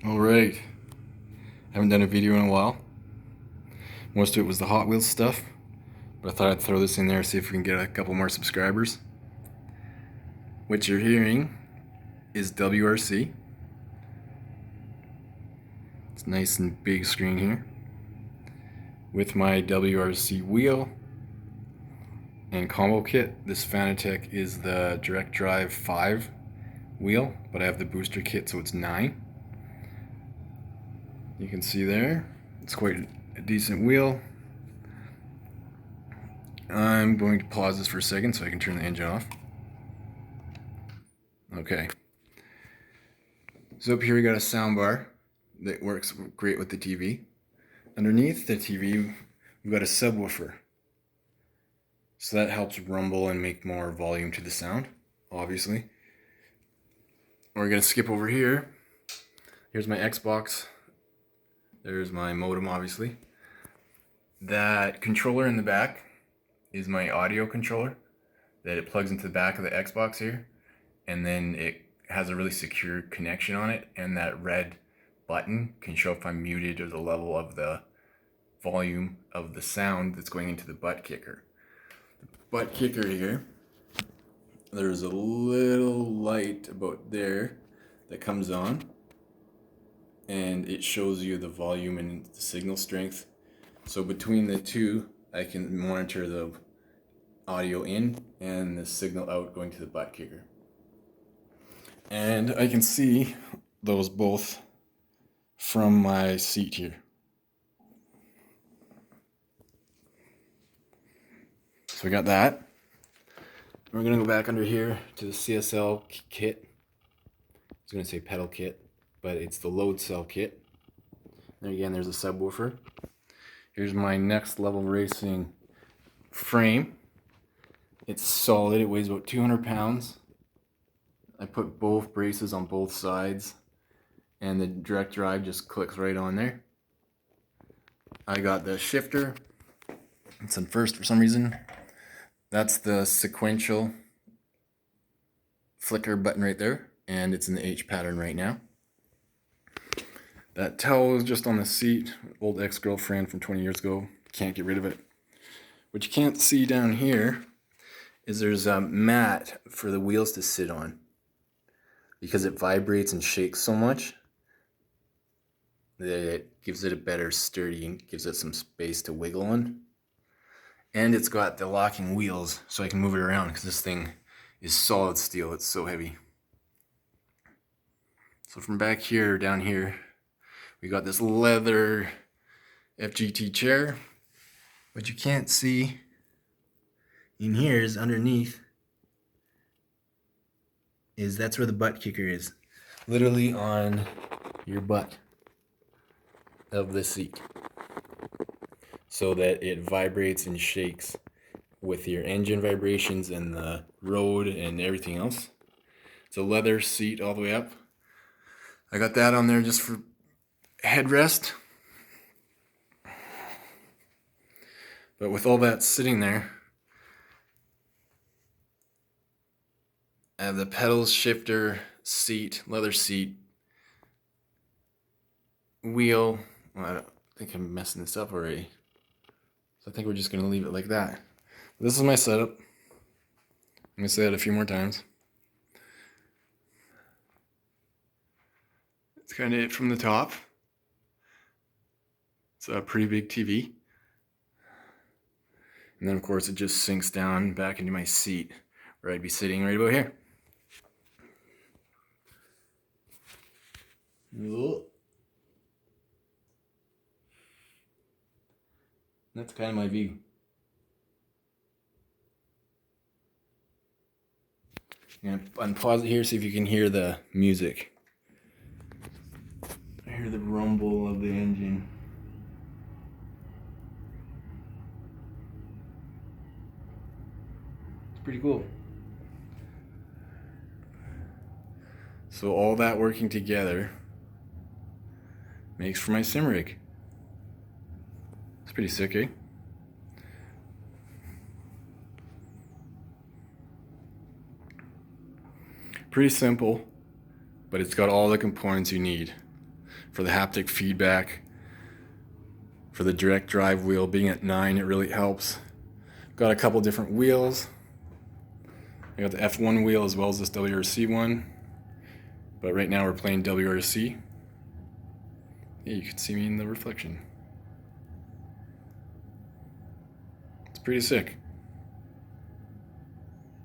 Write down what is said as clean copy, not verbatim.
Alright, haven't done a video in a while. Most of it was the Hot Wheels stuff, but I thought I'd throw this in there, see if we can get a couple more subscribers. What you're hearing is WRC. It's nice and big screen here. With my WRC wheel and combo kit. This Fanatec is the direct drive 5 wheel, but I have the booster kit, so it's 9. You can see there, it's quite a decent wheel. I'm going to pause this for a second so I can turn the engine off. Okay. So up here we got a sound bar that works great with the TV. Underneath the TV we've got a subwoofer. So that helps rumble and make more volume to the sound, obviously. We're going to skip over here. Here's my Xbox. There's my modem, obviously. That controller in the back is my audio controller that it plugs into the back of the Xbox here, and then it has a really secure connection on it, and that red button can show if I'm muted or the level of the volume of the sound that's going into the Buttkicker. The Buttkicker here, there's a little light about there that comes on, and it shows you the volume and the signal strength. So between the two, I can monitor the audio in and the signal out going to the Buttkicker. And I can see those both from my seat here. So we got that. We're gonna go back under here to the CSL kit. I was gonna say pedal kit, but it's the load cell kit. There again, there's a subwoofer. Here's my Next Level Racing frame. It's solid, it weighs about 200 pounds. I put both braces on both sides, and the direct drive just clicks right on there. I got the shifter. It's in first for some reason. That's the sequential flicker button right there, and it's in the H pattern right now. That towel is just on the seat, old ex-girlfriend from 20 years ago. Can't get rid of it. What you can't see down here is there's a mat for the wheels to sit on. Because it vibrates and shakes so much, that it gives it a better sturdy and gives it some space to wiggle on. And it's got the locking wheels, so I can move it around because this thing is solid steel. It's so heavy. So from back here, down here, we got this leather FGT chair. What you can't see in here is underneath is that's where the Buttkicker is. Literally on your butt of the seat. So that it vibrates and shakes with your engine vibrations and the road and everything else. It's a leather seat all the way up. I got that on there just for headrest. But with all that sitting there, I have the pedals, shifter, seat, leather seat, wheel. Well, I don't think I'm messing this up already. So I think we're just going to leave it like that. This is my setup. I'm going to say that a few more times. It's kind of it from the top. It's a pretty big TV. And then of course it just sinks down back into my seat where I'd be sitting right about here. That's kind of my view. I'm gonna unpause it here, see if you can hear the music. I hear the rumble of the engine. It's pretty cool. So all that working together makes for my sim rig. It's pretty sick, eh? Pretty simple, but it's got all the components you need. for the haptic feedback. For the direct drive wheel being at 9, it really helps. Got a couple different wheels. I got the F1 wheel as well as this WRC one. But right now we're playing WRC. Yeah, you can see me in the reflection. It's pretty sick.